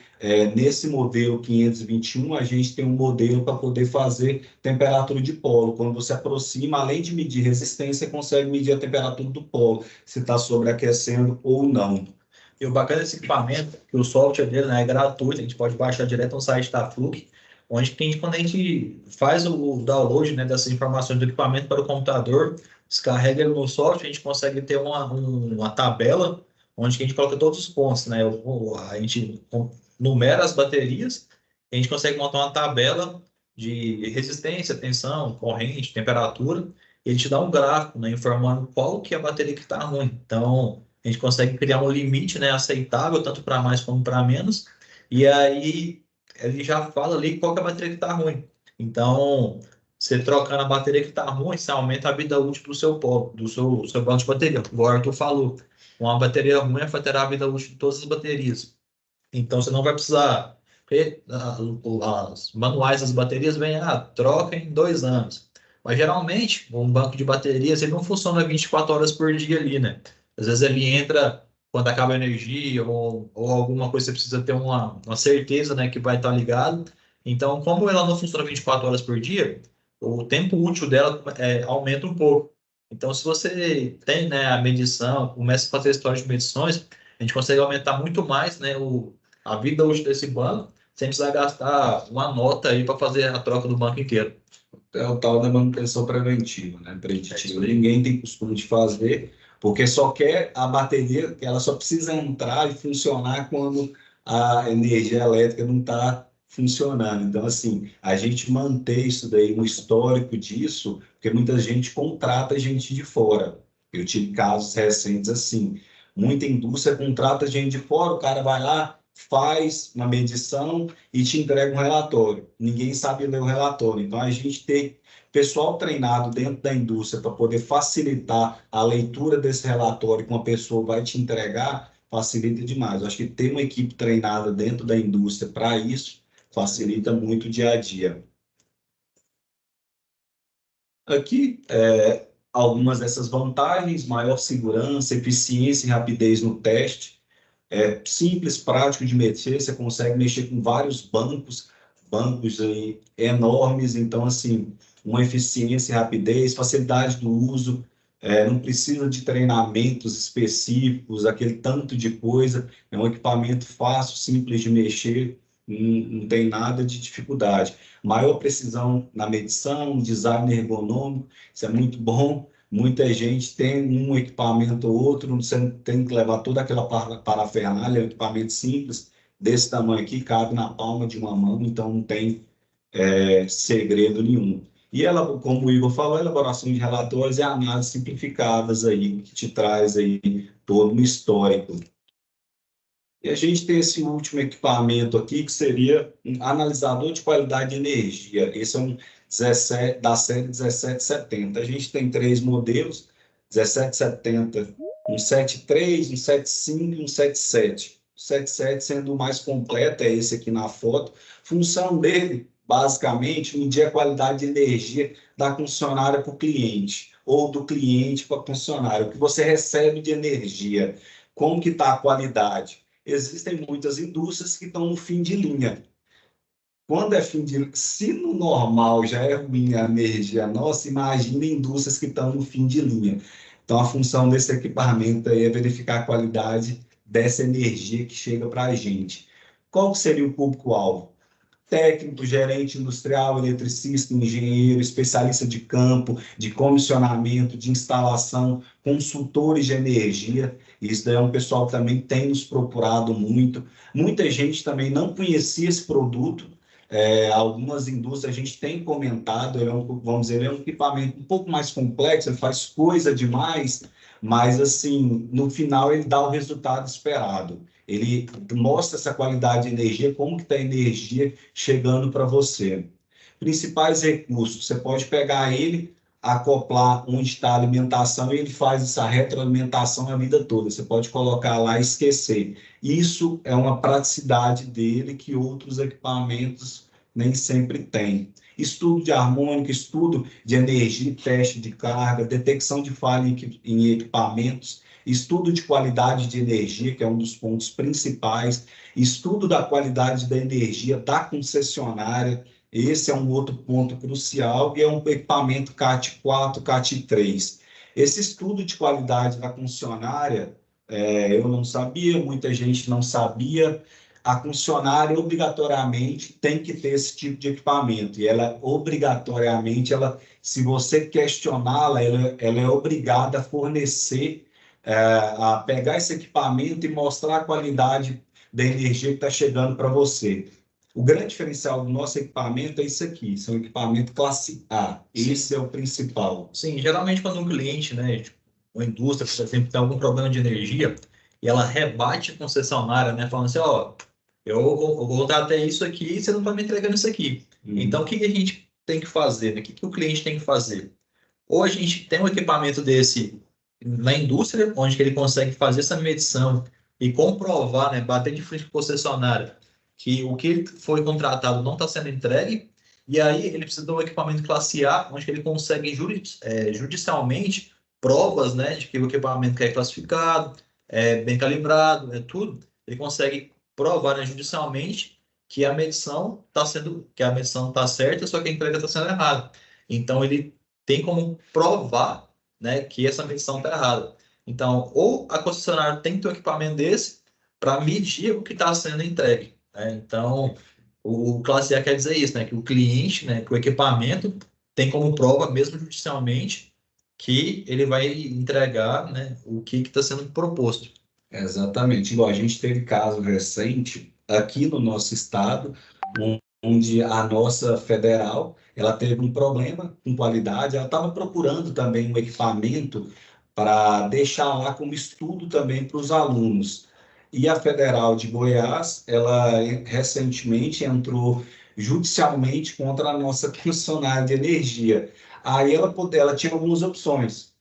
nesse modelo 521, a gente tem um modelo para poder fazer temperatura de polo. Quando você aproxima, além de medir resistência, você consegue medir a temperatura do polo, se está sobreaquecendo ou não. E o bacana desse equipamento, que o software dele, né, é gratuito, a gente pode baixar direto no site da Fluke, onde quando a gente faz o download, né, dessas informações do equipamento para o computador, descarrega ele no software, a gente consegue ter uma tabela onde a gente coloca todos os pontos, né? A gente numera as baterias, a gente consegue montar uma tabela de resistência, tensão, corrente, temperatura, e ele te dá um gráfico, né, informando qual que é a bateria que está ruim. Então, a gente consegue criar um limite, né, aceitável, tanto para mais como para menos, e aí ele já fala ali qual que é a bateria que está ruim. Então, você trocando a bateria que está ruim, você aumenta a vida útil do seu banco de bateria. O Arthur falou, uma bateria ruim afetará a vida útil de todas as baterias. Então, você não vai precisar... Porque as manuais das baterias vêm, troca em 2 anos. Mas, geralmente, um banco de baterias ele não funciona 24 horas por dia ali, né? Às vezes ele entra quando acaba a energia ou alguma coisa, você precisa ter uma certeza, né, que vai estar ligado. Então, como ela não funciona 24 horas por dia, o tempo útil dela aumenta um pouco. Então, se você tem, né, a medição, começa a fazer história de medições, a gente consegue aumentar muito mais, né, a vida útil desse banco, sem precisar gastar uma nota aí para fazer a troca do banco inteiro. É o tal da manutenção preventiva, né? Preditiva. Ninguém tem costume de fazer, porque só quer a bateria, que ela só precisa entrar e funcionar quando a energia elétrica não está funcionando. Então, assim, a gente manter isso daí, um histórico disso, porque muita gente contrata gente de fora. Eu tive casos recentes assim. Muita indústria contrata gente de fora, o cara vai lá, faz uma medição e te entrega um relatório. Ninguém sabe ler o relatório. Então, a gente tem pessoal treinado dentro da indústria para poder facilitar a leitura desse relatório que uma pessoa vai te entregar, facilita demais. Eu acho que ter uma equipe treinada dentro da indústria para isso facilita muito o dia a dia. Aqui, algumas dessas vantagens: maior segurança, eficiência e rapidez no teste. É simples, prático de mexer, você consegue mexer com vários bancos aí enormes, então, assim, uma eficiência e rapidez, facilidade do uso, não precisa de treinamentos específicos, aquele tanto de coisa, é um equipamento fácil, simples de mexer, não tem nada de dificuldade. Maior precisão na medição, design ergonômico, isso é muito bom. Muita gente tem um equipamento ou outro, você tem que levar toda aquela parafernália, é um equipamento simples, desse tamanho aqui, cabe na palma de uma mão, então não tem segredo nenhum. E ela, como o Igor falou, a elaboração de relatórios e análises simplificadas aí, que te traz aí todo um histórico. E a gente tem esse último equipamento aqui, que seria um analisador de qualidade de energia. Esse é um 17, da série 1770. A gente tem 3 modelos, 1770, um 73, um 75 e um 77. O 77 sendo o mais completo, é esse aqui na foto. Função dele, basicamente, medir a qualidade de energia da concessionária para o cliente, ou do cliente para a concessionária. O que você recebe de energia, como que está a qualidade. Existem muitas indústrias que estão no fim de linha. Quando é fim de linha, se no normal já é ruim a energia nossa, imagina indústrias que estão no fim de linha. Então, a função desse equipamento aí é verificar a qualidade dessa energia que chega para a gente. Qual seria o público-alvo? Técnico, gerente industrial, eletricista, engenheiro, especialista de campo, de comissionamento, de instalação, consultores de energia. Isso daí é um pessoal que também tem nos procurado muito. Muita gente também não conhecia esse produto. Algumas indústrias a gente tem comentado, vamos dizer, ele é um equipamento um pouco mais complexo, ele faz coisa demais, mas assim, no final ele dá o resultado esperado. Ele mostra essa qualidade de energia, como que está a energia chegando para você. Principais recursos, você pode pegar ele, acoplar onde está a alimentação e ele faz essa retroalimentação a vida toda. Você pode colocar lá e esquecer. Isso é uma praticidade dele que outros equipamentos nem sempre têm. Estudo de harmônica, estudo de energia, teste de carga, detecção de falha em equipamentos, estudo de qualidade de energia, que é um dos pontos principais, estudo da qualidade da energia da concessionária, esse é um outro ponto crucial, e é um equipamento CAT 4, CAT 3. Esse estudo de qualidade da concessionária, eu não sabia, muita gente não sabia. A concessionária obrigatoriamente tem que ter esse tipo de equipamento, e ela obrigatoriamente, se você questioná-la, ela é obrigada a fornecer, a pegar esse equipamento e mostrar a qualidade da energia que está chegando para você. O grande diferencial do nosso equipamento é isso aqui, são equipamento classe A. Esse é o principal. Sim, geralmente quando um cliente, né, tipo, uma indústria, por exemplo, tem algum problema de energia e ela rebate a concessionária, né, falando assim, ó, eu vou dar até isso aqui e você não está me entregando isso aqui. Então, o que a gente tem que fazer, né? O que o cliente tem que fazer? Ou a gente tem um equipamento desse na indústria, onde ele consegue fazer essa medição e comprovar, né, bater de frente com a concessionária, que o que foi contratado não está sendo entregue, e aí ele precisa de um equipamento classe A, onde ele consegue judicialmente provas, né, de que o equipamento que é classificado, é bem calibrado, é tudo, ele consegue provar, né, judicialmente que a medição está certa, só que a entrega está sendo errada. Então ele tem como provar, né, que essa medição está errada. Então, ou a concessionária tem que ter um equipamento desse para medir o que está sendo entregue, né? Então, o classe A quer dizer isso, né, que o cliente, né, que o equipamento tem como prova, mesmo judicialmente, que ele vai entregar, né, o que está sendo proposto. Exatamente. Igual a gente teve caso recente aqui no nosso estado, onde a nossa federal ela teve um problema com qualidade, ela estava procurando também um equipamento para deixar lá como estudo também para os alunos. e a Federal de Goiás, ela recentemente entrou judicialmente contra a nossa concessionária de energia. Aí ela tinha algumas opções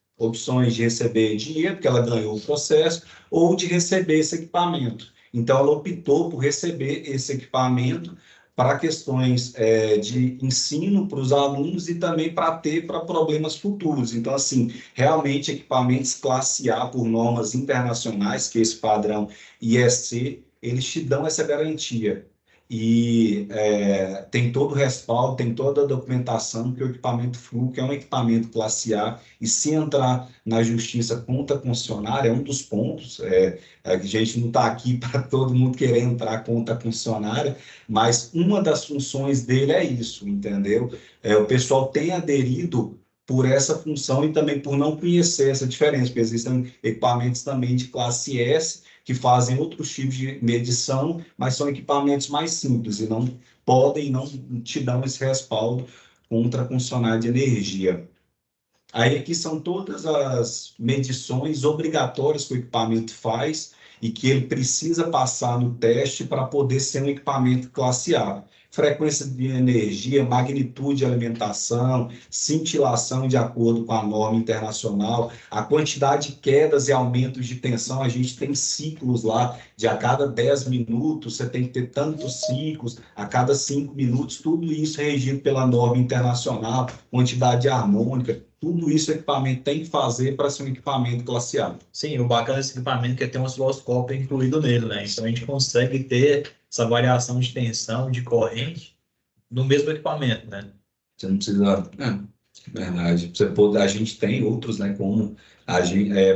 de receber dinheiro, porque ela ganhou o processo, ou de receber esse equipamento. Então, ela optou por receber esse equipamento para questões de ensino para os alunos e também para problemas futuros. Então, assim, realmente equipamentos classe A por normas internacionais, que é esse padrão IEC, eles te dão essa garantia. E tem todo o respaldo, tem toda a documentação que o equipamento Fluke é um equipamento classe A, e se entrar na justiça contra a concessionária, é um dos pontos, a gente não está aqui para todo mundo querer entrar contra a concessionária, mas uma das funções dele é isso, entendeu? O pessoal tem aderido por essa função e também por não conhecer essa diferença, porque existem equipamentos também de classe S que fazem outros tipos de medição, mas são equipamentos mais simples e não te dão esse respaldo contra a concessionária de energia. Aí aqui são todas as medições obrigatórias que o equipamento faz e que ele precisa passar no teste para poder ser um equipamento classe A. Frequência de energia, magnitude de alimentação, cintilação de acordo com a norma internacional, a quantidade de quedas e aumentos de tensão, a gente tem ciclos lá, de a cada 10 minutos, você tem que ter tantos ciclos, a cada 5 minutos, tudo isso é regido pela norma internacional, quantidade harmônica, tudo isso o equipamento tem que fazer para ser um equipamento classe A. Sim, o bacana desse equipamento é que tem um osciloscópio incluído nele, né? Então a gente consegue ter essa variação de tensão, de corrente, no mesmo equipamento, né? Você não precisa... verdade. A gente tem outros, né? Como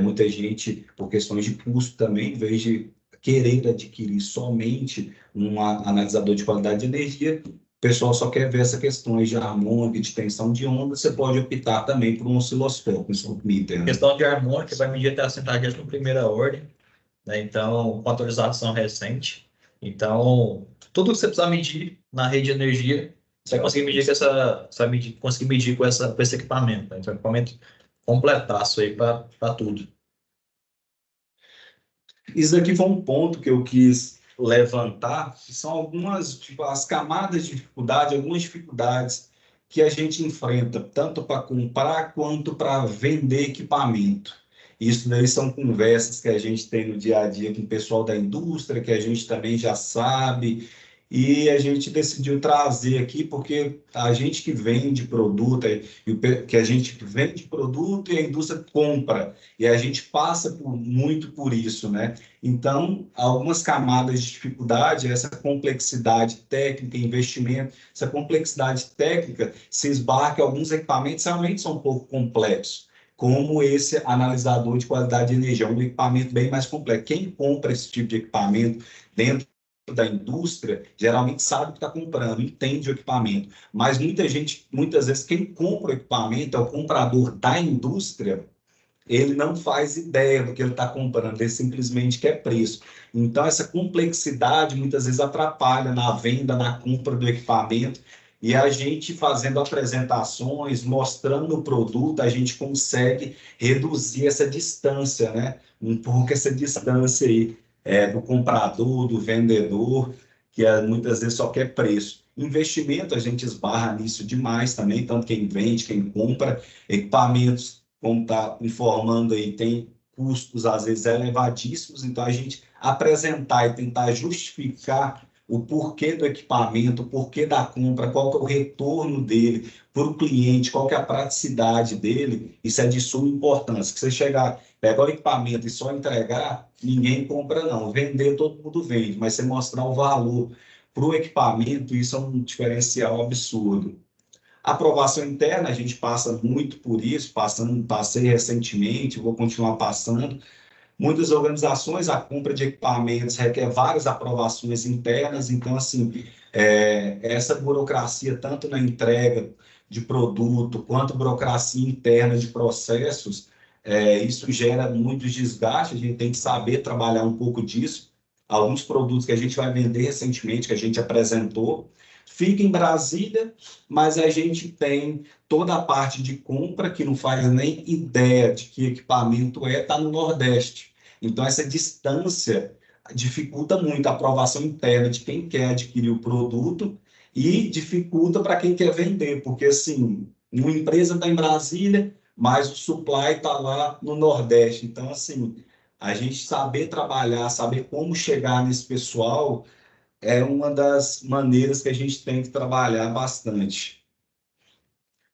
muita gente, por questões de custo também, em vez de querer adquirir somente um analisador de qualidade de energia, o pessoal só quer ver essas questões de harmônica, de tensão de onda, você pode optar também por um osciloscópio, um scope-meter. A questão de harmônica vai medir até a centagésima primeira ordem, né? Então, com atualização recente. Então, tudo que você precisar medir na rede de energia, você vai conseguir medir conseguir medir com esse equipamento, né? Então, é um equipamento completaço aí para tudo. Isso aqui foi um ponto que eu quis levantar, que são algumas, as camadas de dificuldade, algumas dificuldades que a gente enfrenta, tanto para comprar quanto para vender equipamento. Isso daí são conversas que a gente tem no dia a dia com o pessoal da indústria, que a gente também já sabe, e a gente decidiu trazer aqui porque a gente que vende produto, que a gente vende produto e a indústria compra, e a gente passa muito por isso, né? Então, algumas camadas de dificuldade, essa complexidade técnica, investimento, essa complexidade técnica se esbarra que alguns equipamentos realmente são um pouco complexos, como esse analisador de qualidade de energia, um equipamento bem mais complexo. Quem compra esse tipo de equipamento dentro da indústria, geralmente sabe o que está comprando, entende o equipamento, mas muitas vezes, quem compra o equipamento é o comprador da indústria, ele não faz ideia do que ele está comprando, ele simplesmente quer preço. Então, essa complexidade muitas vezes atrapalha na venda, na compra do equipamento, e a gente fazendo apresentações, mostrando o produto, a gente consegue reduzir essa distância, né? Um pouco essa distância aí do comprador, do vendedor, que muitas vezes só quer preço. Investimento, a gente esbarra nisso demais também, tanto quem vende, quem compra, equipamentos, como está informando aí, tem custos, às vezes, elevadíssimos, então a gente apresentar e tentar justificar o porquê do equipamento, o porquê da compra, qual que é o retorno dele para o cliente, qual que é a praticidade dele, isso é de suma importância. Se você chegar, pegar o equipamento e só entregar, ninguém compra não. Vender, todo mundo vende, mas você mostrar o valor para o equipamento, isso é um diferencial absurdo. Aprovação interna, a gente passa muito por isso, passei recentemente, vou continuar passando. Muitas organizações, a compra de equipamentos requer várias aprovações internas, então, assim, essa burocracia, tanto na entrega de produto, quanto burocracia interna de processos, isso gera muito desgaste, a gente tem que saber trabalhar um pouco disso. Alguns produtos que a gente vai vender recentemente, que a gente apresentou, fica em Brasília, mas a gente tem toda a parte de compra, que não faz nem ideia de que equipamento está no Nordeste. Então, essa distância dificulta muito a aprovação interna de quem quer adquirir o produto e dificulta para quem quer vender, porque assim, uma empresa está em Brasília, mas o supply está lá no Nordeste. Então, assim, a gente saber trabalhar, saber como chegar nesse pessoal é uma das maneiras que a gente tem que trabalhar bastante.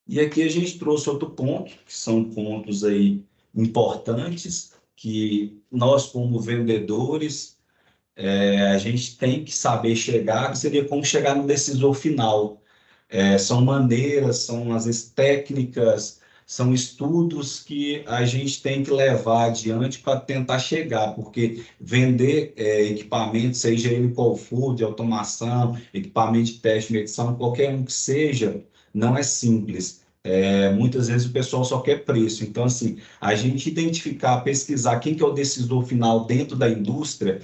E aqui a gente trouxe outro ponto, que são pontos aí importantes, que nós, como vendedores, a gente tem que saber chegar, que seria como chegar no decisor final. São maneiras, são às vezes técnicas, são estudos que a gente tem que levar adiante para tentar chegar, porque vender equipamento, seja ele qual for, de automação, equipamento de teste, medição, qualquer um que seja, não é simples. Muitas vezes o pessoal só quer preço. Então, assim, a gente identificar, pesquisar quem que é o decisor final dentro da indústria,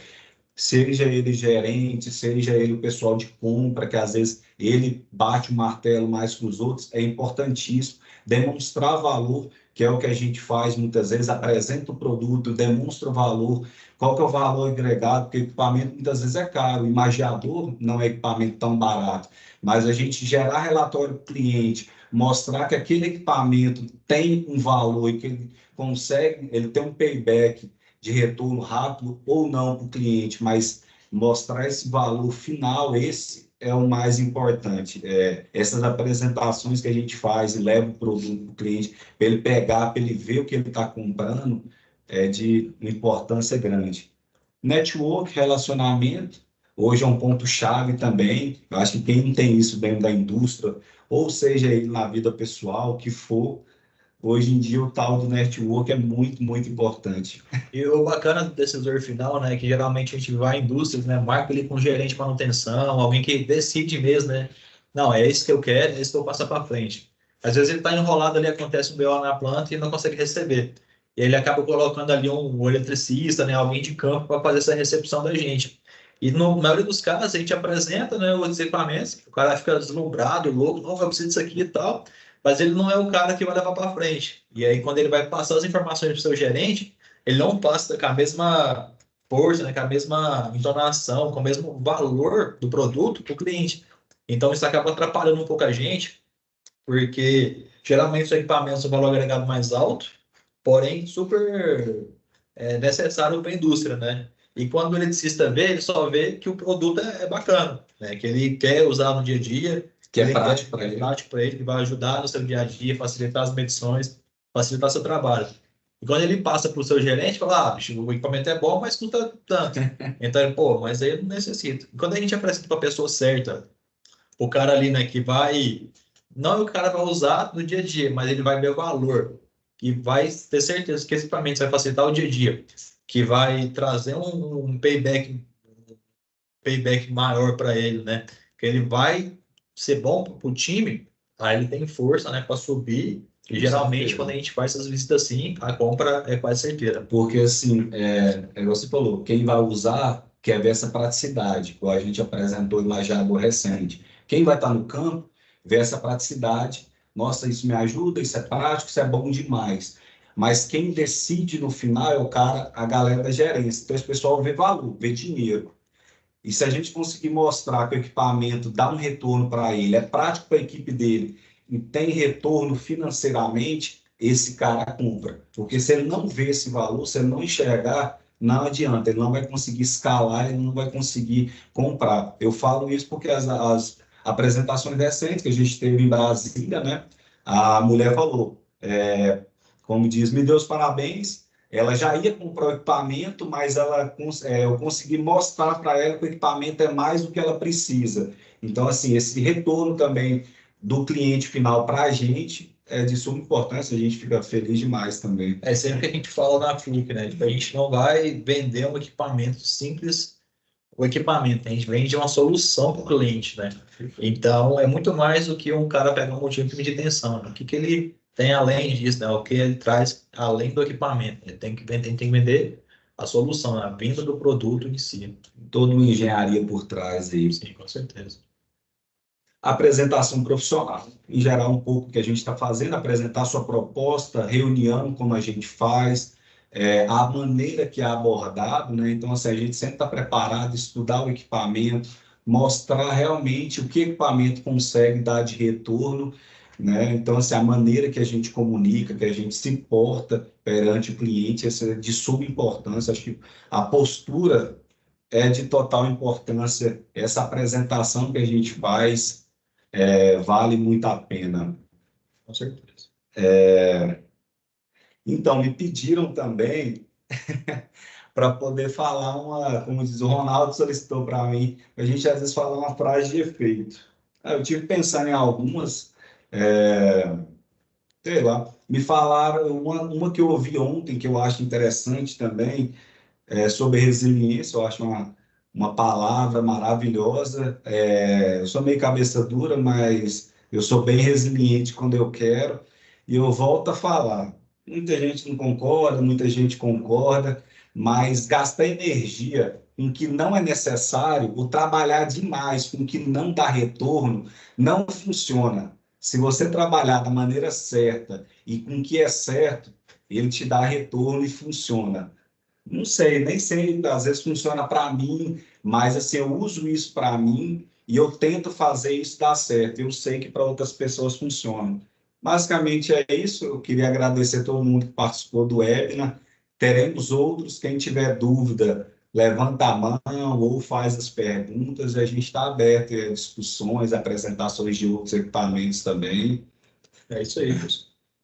seja ele gerente, seja ele o pessoal de compra, que às vezes ele bate o martelo mais que os outros, é importantíssimo demonstrar valor, que é o que a gente faz muitas vezes, apresenta o produto, demonstra o valor, qual que é o valor agregado, porque o equipamento muitas vezes é caro, o imagiador não é equipamento tão barato, mas a gente gerar relatório para o cliente, mostrar que aquele equipamento tem um valor e que ele consegue, ele tem um payback de retorno rápido ou não para o cliente, mas mostrar esse valor final, esse é o mais importante. Essas apresentações que a gente faz e leva o produto para o cliente, para ele pegar, para ele ver o que ele está comprando, é de uma importância grande. Network, relacionamento, hoje é um ponto-chave também. Eu acho que quem não tem isso dentro da indústria, ou seja, ele na vida pessoal, o que for, hoje em dia o tal do network é muito, muito importante. E o bacana do decisor final, né, que geralmente a gente vai em indústrias, né, marca ele com gerente de manutenção, alguém que decide mesmo, né, não, é isso que eu quero, é isso que eu passo para frente. Às vezes ele está enrolado ali, acontece um BO na planta e não consegue receber. E ele acaba colocando ali um eletricista, né, alguém de campo para fazer essa recepção da gente. E na maioria dos casos a gente apresenta, né, os equipamentos, o cara fica deslumbrado, louco, não, eu preciso disso aqui e tal, mas ele não é o cara que vai levar para frente. E aí quando ele vai passar as informações para o seu gerente, ele não passa com a mesma força, né, com a mesma entonação, com o mesmo valor do produto para o cliente. Então, isso acaba atrapalhando um pouco a gente, porque geralmente os equipamentos têm um valor agregado mais alto, porém super necessário para a indústria, né? E quando o eletricista vê, ele só vê que o produto é bacana, né? Que ele quer usar no dia a dia, Que é prático para ele. prático para ele, que vai ajudar no seu dia a dia, facilitar as medições, facilitar seu trabalho. E quando ele passa para o seu gerente, fala, bicho, o equipamento é bom, mas custa tanto. Então, ele, pô, mas aí eu não necessito. E quando a gente apresenta para a pessoa certa, o cara ali, né, que vai... Não é o cara vai usar no dia a dia, mas ele vai ver o valor. Que vai ter certeza que esse equipamento vai facilitar o dia a dia. Que vai trazer um payback maior para ele, né? Que ele vai ser bom para o time, aí ele tem força, né, para subir. E geralmente, quando a gente faz essas visitas assim, a compra é quase certeira. Porque, assim, igual você falou, quem vai usar quer ver essa praticidade, igual a gente apresentou em Lajeado recente. Quem vai estar no campo vê essa praticidade. Nossa, isso me ajuda, isso é prático, isso é bom demais. Mas quem decide no final é o cara, a galera da gerência. Então, esse pessoal vê valor, vê dinheiro. E se a gente conseguir mostrar que o equipamento dá um retorno para ele, é prático para a equipe dele e tem retorno financeiramente, esse cara compra. Porque se ele não vê esse valor, se ele não enxergar, não adianta, ele não vai conseguir escalar, ele não vai conseguir comprar. Eu falo isso porque as apresentações recentes que a gente teve em Brasília, né? A mulher falou, como diz, me deu os parabéns, ela já ia comprar o equipamento, mas eu consegui mostrar para ela que o equipamento é mais do que ela precisa. Então, assim, esse retorno também do cliente final para a gente é de suma importância, a gente fica feliz demais também. É sempre que a gente fala na FLUC, né? Tipo, a gente não vai vender um equipamento simples, o equipamento, a gente vende uma solução para o cliente, né? Então, é muito mais do que um cara pegar um motivo de tensão, né? O que ele tem além disso, né? O que ele traz além do equipamento. Ele tem que vender a solução, a venda do produto em si. Toda uma engenharia por trás aí. Sim, com certeza. Apresentação profissional, em geral, um pouco que a gente está fazendo, apresentar sua proposta, reunião, como a gente faz, a maneira que é abordado, né? Então, assim, a gente sempre está preparado, estudar o equipamento, mostrar realmente o que o equipamento consegue dar de retorno, né? Então, assim, a maneira que a gente comunica, que a gente se porta perante o cliente, essa é de suma importância. Acho que a postura é de total importância. Essa apresentação que a gente faz vale muito a pena. Com certeza. Então, me pediram também para poder falar como diz o Ronaldo, solicitou para mim, a gente às vezes fala uma frase de efeito. Eu tive pensando em algumas, sei lá, me falaram uma que eu ouvi ontem, que eu acho interessante também, sobre resiliência, eu acho uma palavra maravilhosa. Eu sou meio cabeça dura, mas eu sou bem resiliente quando eu quero, e eu volto a falar. Muita gente não concorda, muita gente concorda, mas gastar energia com o que não é necessário, ou trabalhar demais com o que não dá retorno, não funciona. Se você trabalhar da maneira certa e com o que é certo, ele te dá retorno e funciona. Não sei, nem sei, às vezes funciona para mim, mas assim, eu uso isso para mim e eu tento fazer isso dar certo. Eu sei que para outras pessoas funciona. Basicamente é isso. Eu queria agradecer a todo mundo que participou do webinar. Teremos outros. Quem tiver dúvida, levanta a mão ou faz as perguntas. A gente está aberto a discussões, apresentações de outros equipamentos também. É isso aí, pessoal.